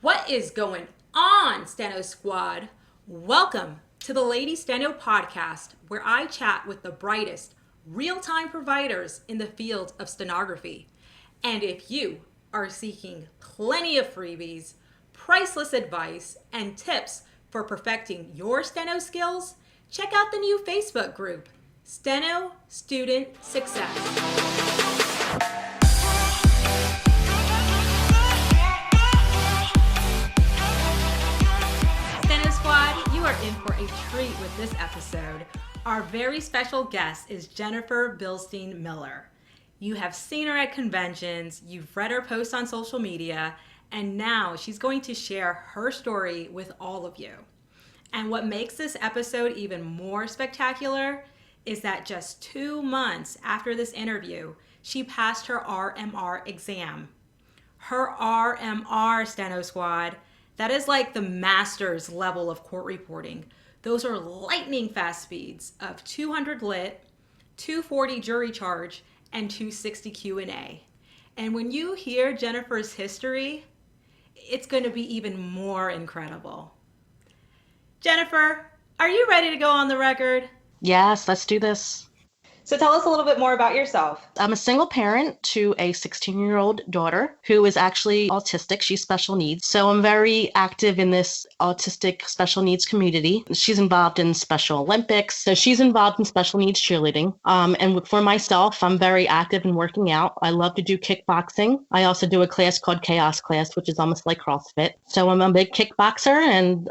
What is going on, Steno Squad? Welcome to the Lady Steno podcast, where I chat with the brightest real-time providers in the field of stenography. And if you are seeking plenty of freebies, priceless advice, and tips for perfecting your steno skills, check out the new Facebook group, Steno Student Success. You are in for a treat with this episode. Our very special guest is Jennifer Billstein-Miller. You have seen her at conventions, you've read her posts on social media, and now she's going to share her story with all of you. And what makes this episode even more spectacular is that just 2 months after this interview, she passed her RMR exam. Her RMR, Steno Squad, that is like the master's level of court reporting. Those are lightning fast speeds of 200 lit, 240 jury charge, and 260 Q&A. And when you hear Jennifer's history, it's going to be even more incredible. Jennifer, are you ready to go on the record? Yes, let's do this. So tell us a little bit more about yourself. I'm a single parent to a 16-year-old daughter who is actually autistic. She's special needs. So I'm very active in this autistic special needs community. She's involved in Special Olympics. So she's involved in special needs cheerleading. And for myself, I'm very active in working out. I love to do kickboxing. I also do a class called Chaos Class, which is almost like CrossFit. So I'm a big kickboxer and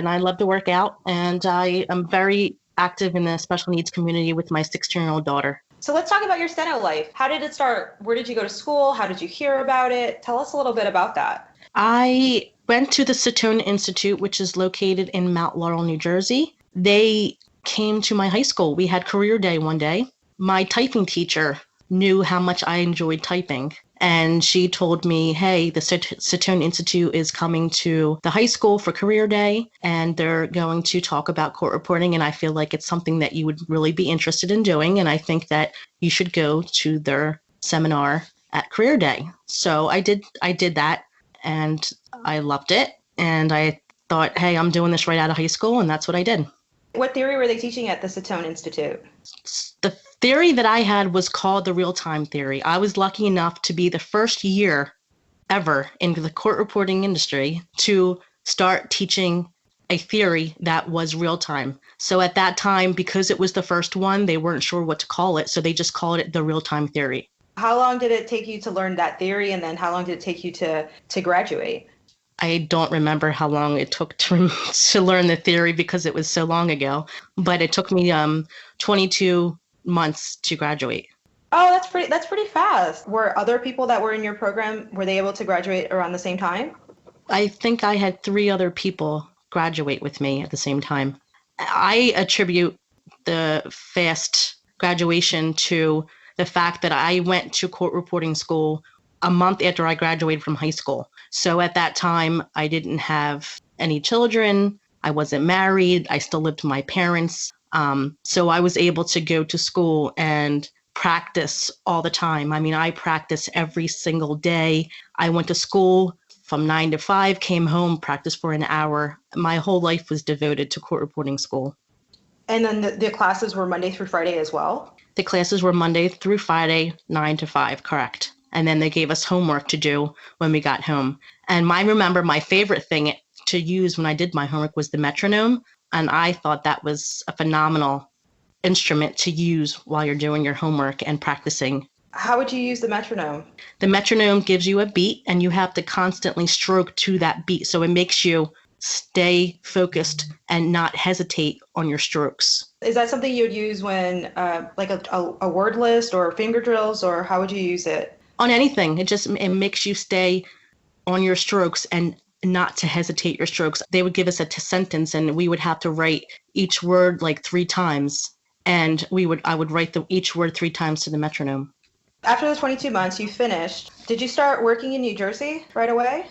I love to work out. And I am very active in the special needs community with my 16-year-old daughter. So let's talk about your steno life. How did it start? Where did you go to school? How did you hear about it? Tell us a little bit about that. I went to the Steno Institute, which is located in Mount Laurel, New Jersey. They came to my high school. We had career day one day. My typing teacher knew how much I enjoyed typing. And she told me, hey, the Steno Institute is coming to the high school for career day, and they're going to talk about court reporting. And I feel like it's something that you would really be interested in doing. And I think that you should go to their seminar at career day. So I did that, and I loved it. And I thought, hey, I'm doing this right out of high school. And that's what I did. What theory were they teaching at the Steno Institute? The theory that I had was called the real-time theory. I was lucky enough to be the first year ever in the court reporting industry to start teaching a theory that was real-time. So at that time, because it was the first one, they weren't sure what to call it. So they just called it the real-time theory. How long did it take you to learn that theory? And then how long did it take you to graduate? I don't remember how long it took to learn the theory because it was so long ago, but it took me 22 months to graduate. Oh, that's pretty fast. Were other people that were in your program, were they able to graduate around the same time? I think I had 3 other people graduate with me at the same time. I attribute the fast graduation to the fact that I went to court reporting school a month after I graduated from high school. So at that time, I didn't have any children. I wasn't married. I still lived with my parents. So I was able to go to school and practice all the time. I mean, I practiced every single day. I went to school from 9 to 5, came home, practiced for an hour. My whole life was devoted to court reporting school. And then the classes were Monday through Friday as well? The classes were Monday through Friday, 9 to 5, correct. And then they gave us homework to do when we got home. And I remember my favorite thing to use when I did my homework was the metronome. And I thought that was a phenomenal instrument to use while you're doing your homework and practicing. How would you use the metronome? The metronome gives you a beat and you have to constantly stroke to that beat. So it makes you stay focused and not hesitate on your strokes. Is that something you would use when like a word list or finger drills, or how would you use it? On anything. It makes you stay on your strokes and not to hesitate your strokes. They would give us a sentence and we would have to write each word like 3 times. And I would write each word 3 times to the metronome. After the 22 months you finished, did you start working in New Jersey right away?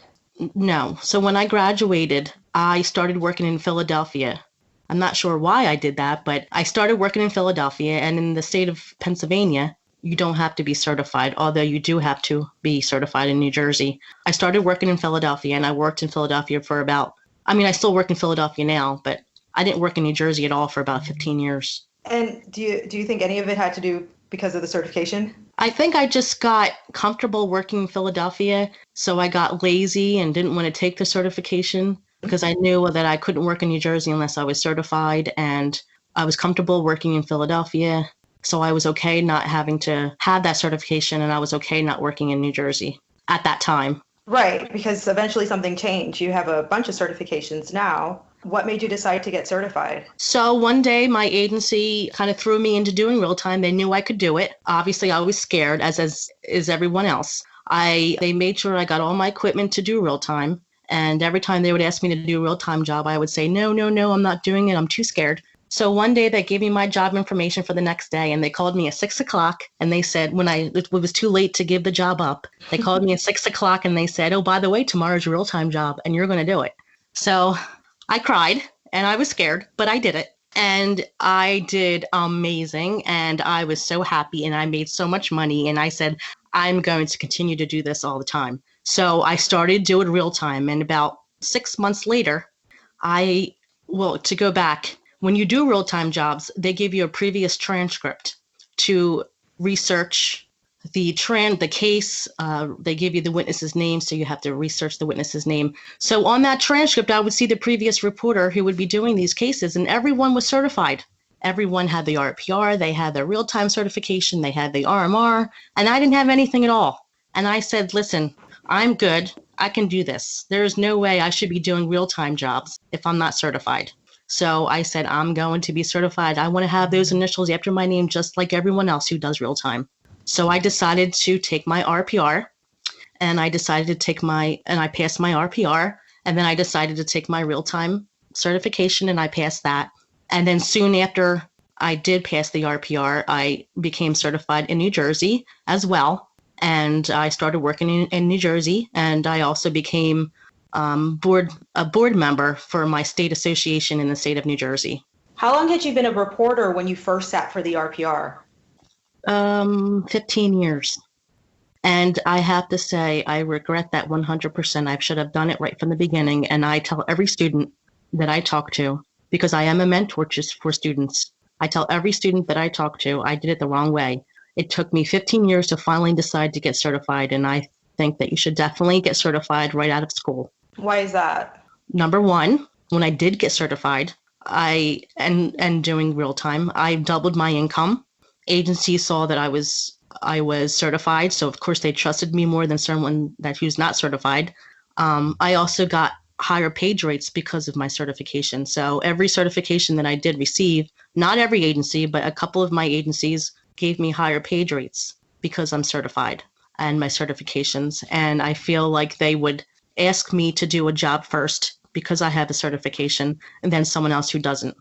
No. So when I graduated, I started working in Philadelphia. I'm not sure why I did that, but I started working in Philadelphia, and in the state of Pennsylvania, you don't have to be certified, although you do have to be certified in New Jersey. I started working in Philadelphia, and I worked in Philadelphia for I still work in Philadelphia now, but I didn't work in New Jersey at all for about 15 years. And do you think any of it had to do because of the certification? I think I just got comfortable working in Philadelphia, so I got lazy and didn't want to take the certification because I knew that I couldn't work in New Jersey unless I was certified, and I was comfortable working in Philadelphia, so I was okay not having to have that certification, and I was okay not working in New Jersey at that time. Right, because eventually something changed. You have a bunch of certifications now. What made you decide to get certified? So one day my agency kind of threw me into doing real time. They knew I could do it. Obviously, I was scared, as is everyone else. They made sure I got all my equipment to do real time. And every time they would ask me to do a real time job, I would say, no, I'm not doing it. I'm too scared. So one day they gave me my job information for the next day, and they called me at 6:00, and they said, it was too late to give the job up, they called me at 6:00 and they said, oh, by the way, tomorrow's your real time job and you're going to do it. So I cried and I was scared, but I did it. And I did amazing. And I was so happy and I made so much money. And I said, I'm going to continue to do this all the time. So I started doing real time. And about 6 months later, to go back, when you do real time jobs, they give you a previous transcript to research the case. They give you the witness's name, so you have to research the witness's name. So on that transcript, I would see the previous reporter who would be doing these cases, and everyone was certified. Everyone had the RPR, they had their real-time certification, they had the RMR, and I didn't have anything at all. And I said, listen, I'm good. I can do this. There is no way I should be doing real-time jobs if I'm not certified. So I said, I'm going to be certified. I want to have those initials after my name, just like everyone else who does real-time. So I decided to take my RPR, and I passed my RPR, and then I decided to take my real-time certification, and I passed that. And then soon after I did pass the RPR, I became certified in New Jersey as well. And I started working in New Jersey, and I also became a board member for my state association in the state of New Jersey. How long had you been a reporter when you first sat for the RPR? 15 years. And I have to say, I regret that 100%. I should have done it right from the beginning. And I tell every student that I talk to, because I am a mentor just for students, I tell every student that I talk to, I did it the wrong way. It took me 15 years to finally decide to get certified. And I think that you should definitely get certified right out of school. Why is that? Number one, when I did get certified, and doing real time, I doubled my income. Agencies saw that I was certified, so of course they trusted me more than someone who's not certified. I also got higher page rates because of my certification. So every certification that I did receive, not every agency, but a couple of my agencies gave me higher page rates because I'm certified and my certifications. And I feel like they would ask me to do a job first because I have a certification, and then someone else who doesn't.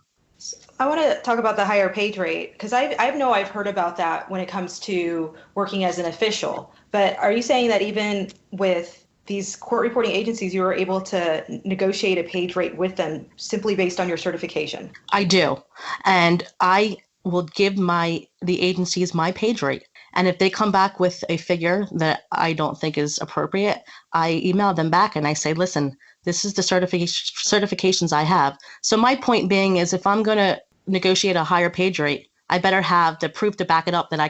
I want to talk about the higher page rate, because I've heard about that when it comes to working as an official. But are you saying that even with these court reporting agencies, you were able to negotiate a page rate with them simply based on your certification? I do. And I will give the agencies my page rate. And if they come back with a figure that I don't think is appropriate, I email them back and I say, listen, this is the certifications I have. So my point being is, if I'm going to negotiate a higher page rate, I better have the proof to back it up that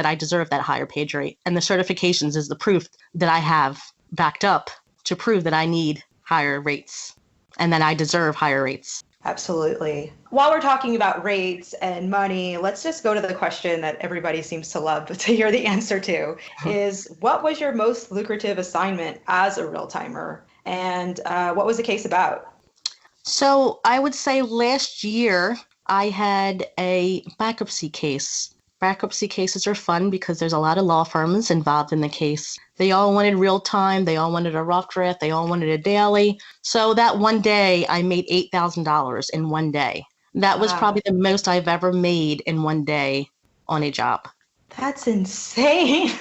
I deserve that higher page rate. And the certifications is the proof that I have backed up to prove that I need higher rates and that I deserve higher rates. Absolutely. While we're talking about rates and money, let's just go to the question that everybody seems to love to hear the answer to, is what was your most lucrative assignment as a real-timer? And what was the case about? So I would say last year I had a bankruptcy case. Bankruptcy cases are fun because there's a lot of law firms involved in the case. They all wanted real time. They all wanted a rough draft. They all wanted a daily. So that one day I made $8,000 in one day. That was probably the most I've ever made in one day on a job. That's insane.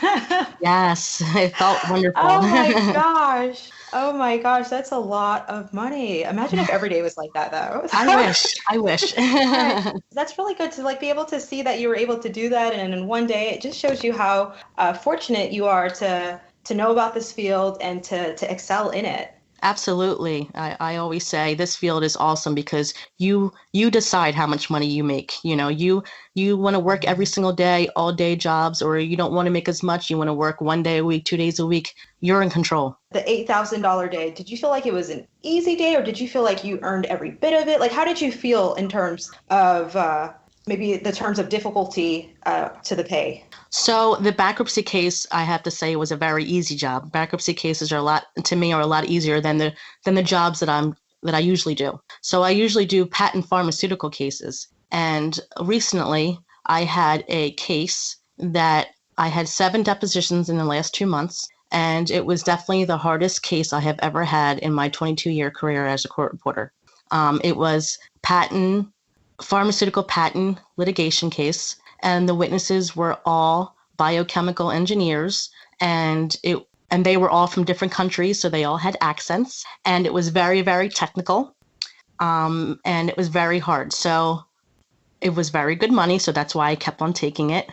Yes, it felt wonderful. Oh my gosh. Oh my gosh, that's a lot of money. Imagine if every day was like that, though. I wish. I wish. Right. That's really good to like be able to see that you were able to do that, and in one day, it just shows you how fortunate you are to know about this field and to excel in it. Absolutely. I always say this field is awesome because you decide how much money you make. You want to work every single day, all day jobs, or you don't want to make as much. You want to work 1 day a week, 2 days a week. You're in control. The $8,000 day, did you feel like it was an easy day, or did you feel like you earned every bit of it? Like, how did you feel in terms of maybe the terms of difficulty to the pay? So the bankruptcy case, I have to say, was a very easy job. Bankruptcy cases are to me, are a lot easier than the jobs that I usually do. So I usually do patent pharmaceutical cases. And recently I had a case that I had 7 depositions in the last 2 months. And it was definitely the hardest case I have ever had in my 22-year career as a court reporter. It was pharmaceutical patent litigation case, and the witnesses were all biochemical engineers, and they were all from different countries, so they all had accents, and it was very, very technical, and it was very hard. So it was very good money, so that's why I kept on taking it.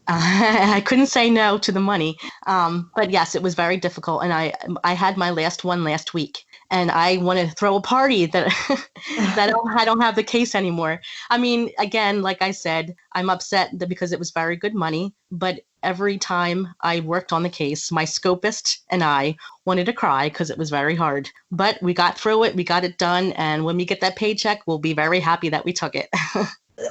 I couldn't say no to the money, but yes, it was very difficult, and I had my last one last week, and I want to throw a party that I don't have the case anymore. I mean, again, like I said, I'm upset because it was very good money, but every time I worked on the case, my scopist and I wanted to cry because it was very hard. But we got through it, we got it done, and when we get that paycheck, we'll be very happy that we took it.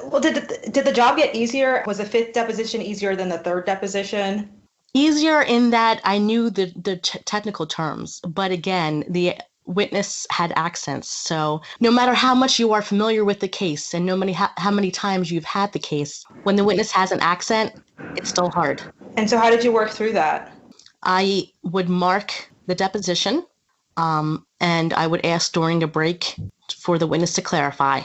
Well, did the job get easier? Was the fifth deposition easier than the third deposition? Easier in that I knew the technical terms, but again, the witness had accents. So no matter how much you are familiar with the case and no matter how many times you've had the case, when the witness has an accent, it's still hard. And so how did you work through that? I would mark the deposition, and I would ask during the break for the witness to clarify.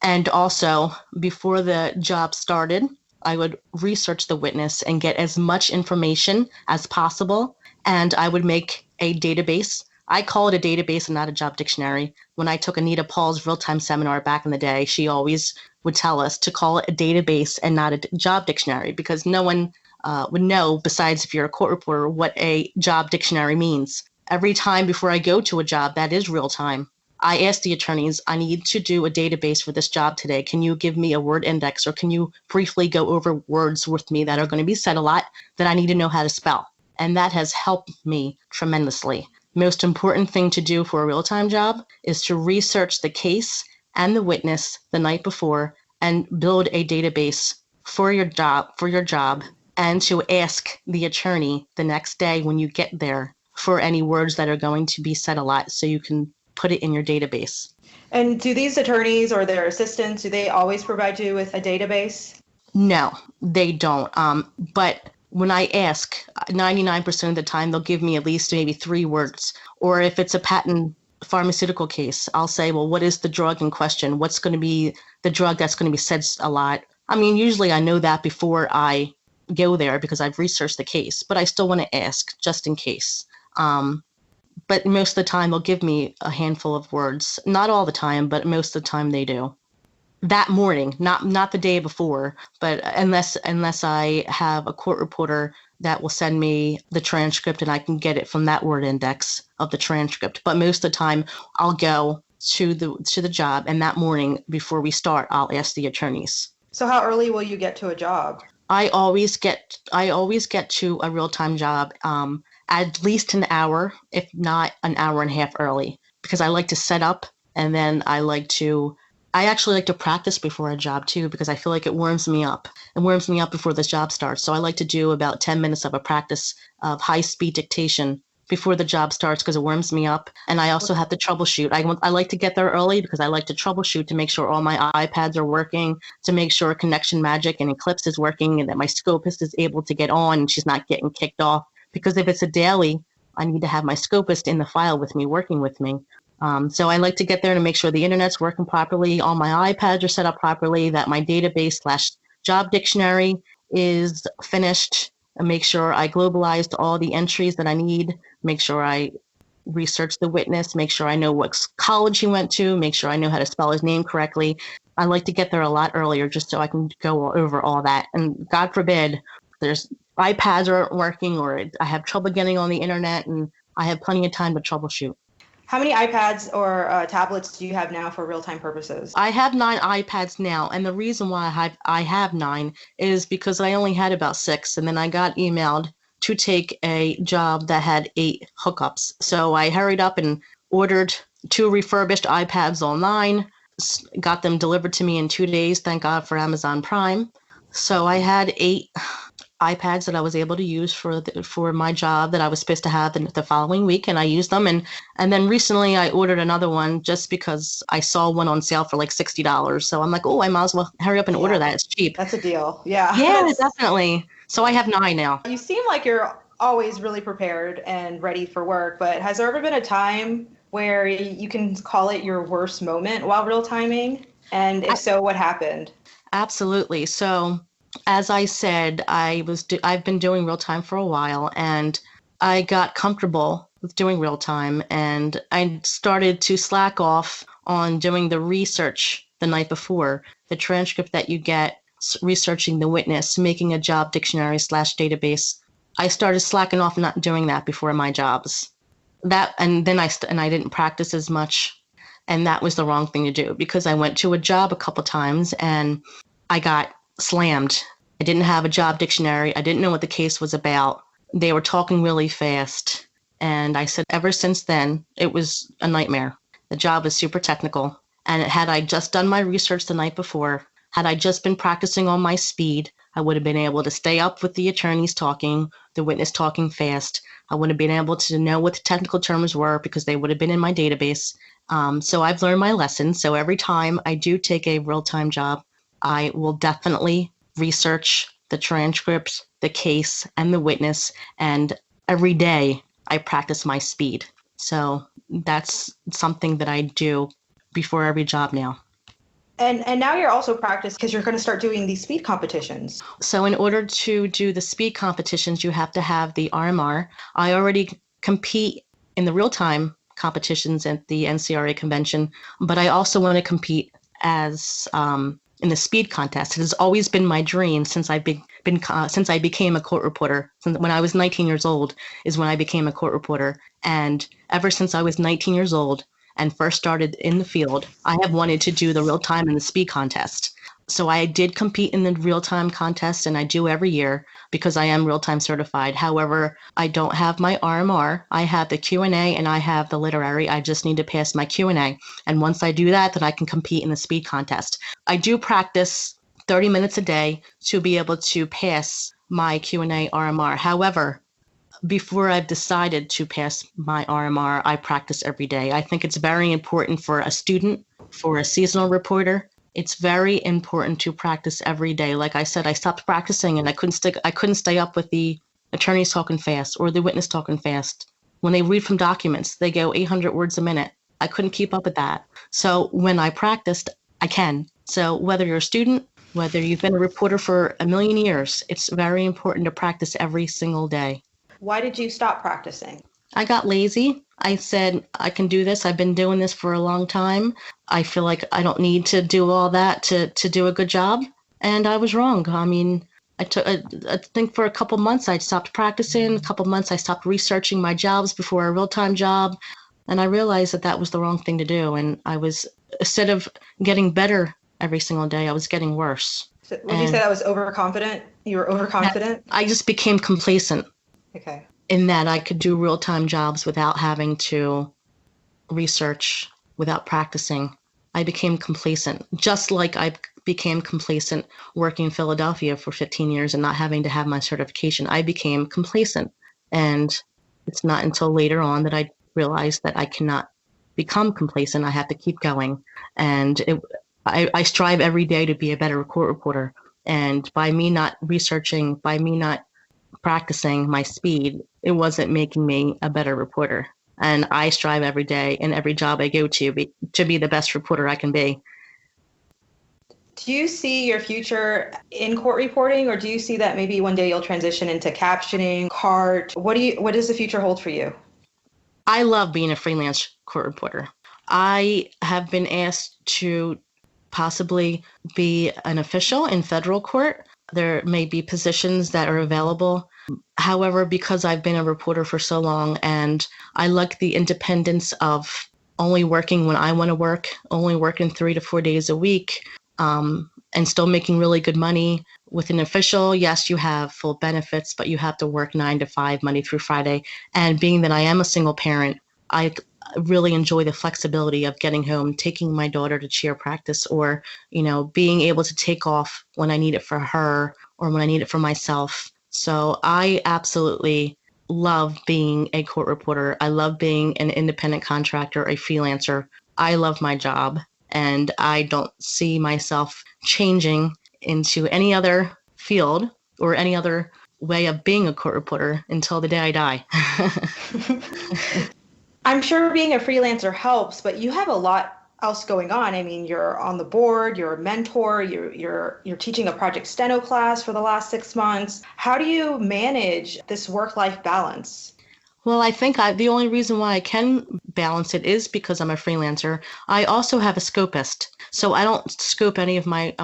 And also, before the job started, I would research the witness and get as much information as possible. And I would make a database. I call it a database and not a job dictionary. When I took Anita Paul's real-time seminar back in the day, she always would tell us to call it a database and not a job dictionary, because no one would know, besides if you're a court reporter, what a job dictionary means. Every time before I go to a job that is real time, I ask the attorneys, I need to do a database for this job today. Can you give me a word index, or can you briefly go over words with me that are going to be said a lot that I need to know how to spell? And that has helped me tremendously. Most important thing to do for a real-time job is to research the case and the witness the night before and build a database for your job, and to ask the attorney the next day when you get there for any words that are going to be said a lot so you can put it in your database. And do these attorneys or their assistants, do they always provide you with a database? No, they don't. But when I ask, 99% of the time, they'll give me at least maybe 3 words. Or if it's a patent pharmaceutical case, I'll say, well, what is the drug in question? What's going to be the drug that's going to be said a lot? I mean, usually I know that before I go there because I've researched the case, but I still want to ask just in case. But most of the time they'll give me a handful of words. Not all the time, but most of the time they do. That morning, not the day before, but unless I have a court reporter that will send me the transcript and I can get it from that word index of the transcript. But most of the time I'll go to the job, and that morning before we start, I'll ask the attorneys. So how early will you get to a job? I always get to a real-time job at least an hour, if not an hour and a half early, because I like to set up, and then I actually like to practice before a job too, because I feel like it warms me up. It warms me up before the job starts. So I like to do about 10 minutes of a practice of high-speed dictation before the job starts, because it warms me up. And I also have to troubleshoot. I like to get there early because I like to troubleshoot to make sure all my iPads are working, to make sure Connection Magic and Eclipse is working, and that my scopist is able to get on and she's not getting kicked off. Because if it's a daily, I need to have my scopist in the file with me, working with me. So I like to get there to make sure the internet's working properly, all my iPads are set up properly, that my database/job dictionary is finished, and make sure I globalized all the entries that I need, make sure I research the witness, make sure I know what college he went to, make sure I know how to spell his name correctly. I like to get there a lot earlier just so I can go over all that. And God forbid there's iPads aren't working or I have trouble getting on the internet, and I have plenty of time to troubleshoot. How many iPads or tablets do you have now for real-time purposes? I have 9 iPads now, and the reason why I have 9 is because I only had about 6, and then I got emailed to take a job that had 8 hookups. So I hurried up and ordered 2 refurbished iPads online, got them delivered to me in 2 days, thank God for Amazon Prime. So I had 8 iPads that I was able to use for my job that I was supposed to have the following week, and I used them. And then recently I ordered another one just because I saw one on sale for like $60. So I'm like, oh, I might as well hurry up and order that. It's cheap. That's a deal. Yeah. Yeah, definitely. So I have 9 now. You seem like you're always really prepared and ready for work, but has there ever been a time where you can call it your worst moment while real timing? And if so, what happened? Absolutely. So as I said, I've been doing real time for a while, and I got comfortable with doing real time, and I started to slack off on doing the research the night before, the transcript that you get, researching the witness, making a job dictionary / database. I started slacking off not doing that before my jobs. And then I didn't practice as much, and that was the wrong thing to do because I went to a job a couple times and I got slammed. I didn't have a job dictionary. I didn't know what the case was about. They were talking really fast. And I said, ever since then, it was a nightmare. The job was super technical. And had I just done my research the night before, had I just been practicing on my speed, I would have been able to stay up with the attorneys talking, the witness talking fast. I would have been able to know what the technical terms were because they would have been in my database. So I've learned my lesson. So every time I do take a real-time job, I will definitely research the transcript, the case, and the witness. And every day I practice my speed. So that's something that I do before every job now. And now you're also practiced because you're going to start doing these speed competitions. So in order to do the speed competitions, you have to have the RMR. I already compete in the real-time competitions at the NCRA convention, but I also want to compete as in the speed contest. It has always been my dream since I became a court reporter. Since when I was 19 years old is when I became a court reporter, and ever since I was 19 years old and first started in the field, I have wanted to do the real time and the speed contest. So I did compete in the real time contest, and I do every year because I am real time certified. However, I don't have my RMR. I have the Q&A and I have the literary. I just need to pass my Q&A. And once I do that, then I can compete in the speed contest. I do practice 30 minutes a day to be able to pass my Q&A RMR. However, before I've decided to pass my RMR, I practice every day. I think it's very important for a student, for a seasonal reporter. It's very important to practice every day. Like I said, I stopped practicing and I couldn't stay up with the attorneys talking fast or the witness talking fast. When they read from documents, they go 800 words a minute. I couldn't keep up with that. So when I practiced, I can. So whether you're a student, whether you've been a reporter for a million years, it's very important to practice every single day. Why did you stop practicing? I got lazy. I said, I can do this. I've been doing this for a long time. I feel like I don't need to do all that to do a good job. And I was wrong. I mean, I think for a couple months I stopped practicing. A couple months I stopped researching my jobs before a real-time job. And I realized that was the wrong thing to do. And I was, instead of getting better every single day, I was getting worse. So would you say that was overconfident? You were overconfident? I just became complacent. Okay. In that I could do real-time jobs without having to research, without practicing. I became complacent, just like I became complacent working in Philadelphia for 15 years and not having to have my certification. I became complacent. And it's not until later on that I realized that I cannot become complacent. I have to keep going. And I strive every day to be a better court reporter. And by me not researching, by me not practicing my speed, it wasn't making me a better reporter. And I strive every day in every job I go to be the best reporter I can be. Do you see your future in court reporting, or do you see that maybe one day you'll transition into captioning, CART? What does the future hold for you? I love being a freelance court reporter. I have been asked to possibly be an official in federal court. There may be positions that are available. However, because I've been a reporter for so long and I like the independence of only working when I want to work, only working 3 to 4 days a week, and still making really good money. With an official, yes, you have full benefits, but you have to work 9 to 5, Monday through Friday. And being that I am a single parent, I really enjoy the flexibility of getting home, taking my daughter to cheer practice, or, being able to take off when I need it for her or when I need it for myself. So I absolutely love being a court reporter. I love being an independent contractor, a freelancer. I love my job, and I don't see myself changing into any other field or any other way of being a court reporter until the day I die. I'm sure being a freelancer helps, but you have a lot else going on. I mean, you're on the board, you're a mentor, you're teaching a Project Steno class for the last 6 months. How do you manage this work-life balance? Well, I think the only reason why I can balance it is because I'm a freelancer. I also have a scopist, so I don't scope any of my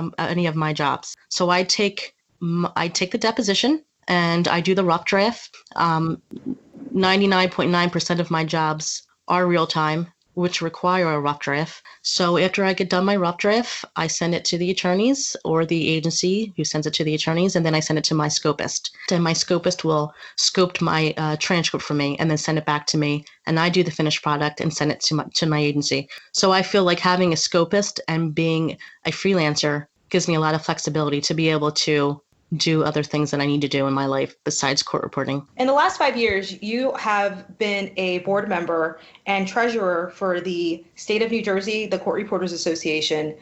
jobs. So I take the deposition and I do the rough draft. 99.9% of my jobs are real time, which require a rough draft. So after I get done my rough draft, I send it to the attorneys or the agency who sends it to the attorneys, and then I send it to my scopist. And my scopist will scope my transcript for me and then send it back to me, and I do the finished product and send it to my agency. So I feel like having a scopist and being a freelancer gives me a lot of flexibility to be able to do other things that I need to do in my life besides court reporting. In the last 5 years, you have been a board member and treasurer for the state of New Jersey, the Court Reporters Association.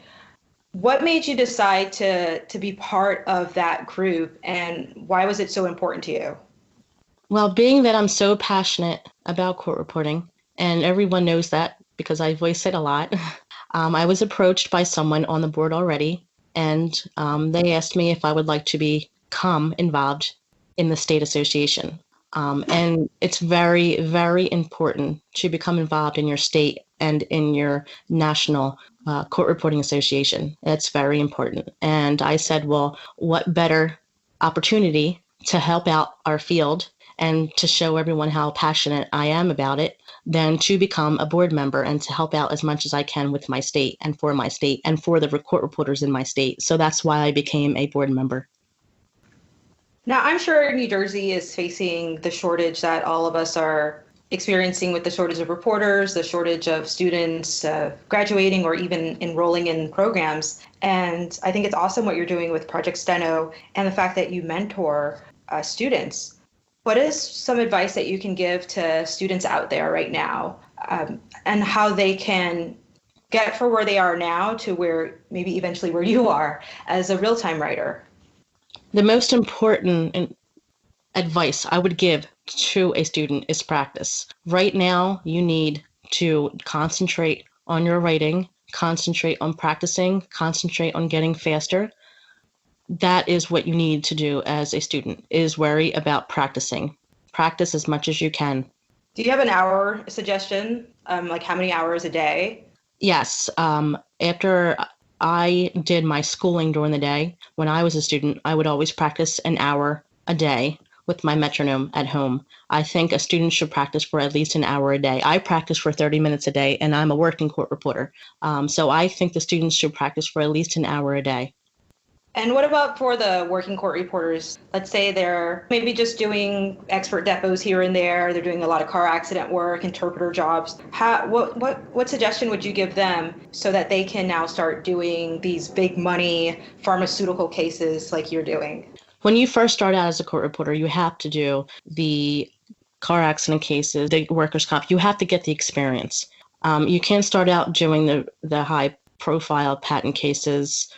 What made you decide to be part of that group, and why was it so important to you? Well, being that I'm so passionate about court reporting, and everyone knows that because I voice it a lot, I was approached by someone on the board already, and they asked me if I would like to become involved in the state association. And it's very, very important to become involved in your state and in your national court reporting association. It's very important. And I said, well, what better opportunity to help out our field and to show everyone how passionate I am about it than to become a board member and to help out as much as I can with my state and for the court reporters in my state. So that's why I became a board member. Now, I'm sure New Jersey is facing the shortage that all of us are experiencing with the shortage of reporters, the shortage of students graduating or even enrolling in programs. And I think it's awesome what you're doing with Project Steno and the fact that you mentor students. What is some advice that you can give to students out there right now, and how they can get from where they are now to where maybe eventually where you are as a real-time writer? The most important advice I would give to a student is practice. Right now, you need to concentrate on your writing, concentrate on practicing, concentrate on getting faster. That is what you need to do as a student, is worry about practicing. Practice as much as you can. Do you have an hour suggestion? Like how many hours a day? Yes. After I did my schooling during the day, when I was a student, I would always practice an hour a day with my metronome at home. I think a student should practice for at least an hour a day. I practice for 30 minutes a day, and I'm a working court reporter. So I think the students should practice for at least an hour a day. And what about for the working court reporters? Let's say they're maybe just doing expert depots here and there. They're doing a lot of car accident work, interpreter jobs. What suggestion would you give them so that they can now start doing these big money pharmaceutical cases like you're doing? When you first start out as a court reporter, you have to do the car accident cases, the workers' comp. You have to get the experience. You can't start out doing the high profile patent cases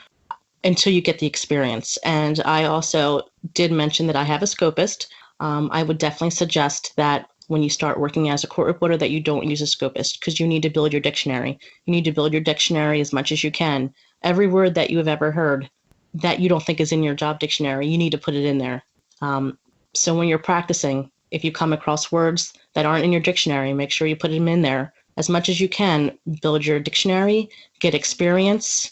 until you get the experience. And I also did mention that I have a scopist. I would definitely suggest that when you start working as a court reporter that you don't use a scopist, because you need to build your dictionary. You need to build your dictionary as much as you can. Every word that you have ever heard that you don't think is in your job dictionary, you need to put it in there. So when you're practicing, if you come across words that aren't in your dictionary. Make sure you put them in there as much as you can. Build your dictionary, get experience,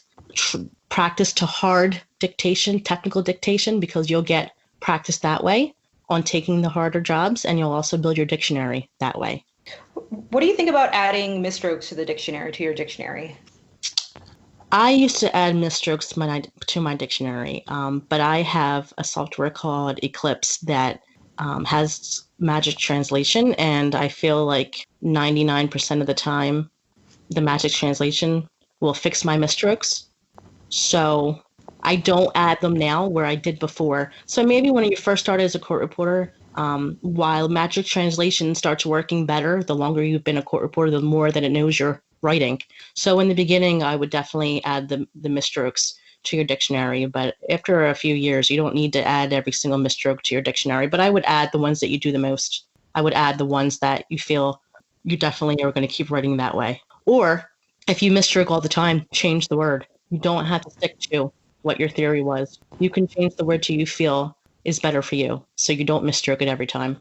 practice to hard dictation, technical dictation, because you'll get practice that way on taking the harder jobs, and you'll also build your dictionary that way. What do you think about adding misstrokes to your dictionary? I used to add misstrokes to my dictionary, but I have a software called Eclipse that has magic translation, and I feel like 99% of the time, the magic translation will fix my misstrokes. So I don't add them now where I did before. So maybe when you first started as a court reporter, while magic translation starts working better, the longer you've been a court reporter, the more that it knows you're writing. So in the beginning, I would definitely add the misstrokes to your dictionary. But after a few years, you don't need to add every single misstroke to your dictionary. But I would add the ones that you do the most. I would add the ones that you feel you definitely are going to keep writing that way. Or if you misstroke all the time, change the word. You don't have to stick to what your theory was. You can change the word to you feel is better for you, so you don't misstroke it every time.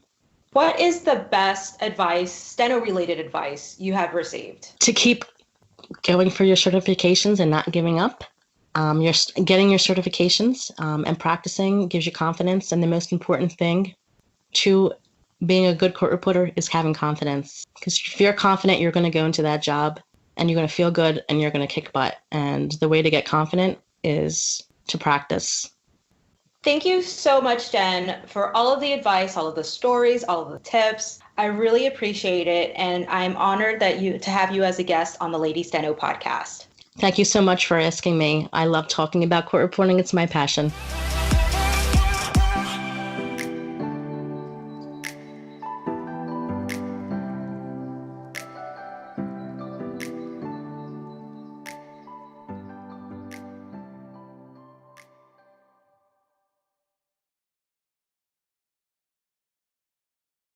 What is the best advice, steno-related advice, you have received? To keep going for your certifications and not giving up. You're getting your certifications and practicing gives you confidence. And the most important thing to being a good court reporter is having confidence. Because if you're confident, you're going to go into that job and you're going to feel good and you're going to kick butt. And the way to get confident is to practice. Thank you so much, Jen, for all of the advice, all of the stories, all of the tips. I really appreciate it. And I'm honored to have you as a guest on the Lady Steno podcast. Thank you so much for asking me. I love talking about court reporting. It's my passion.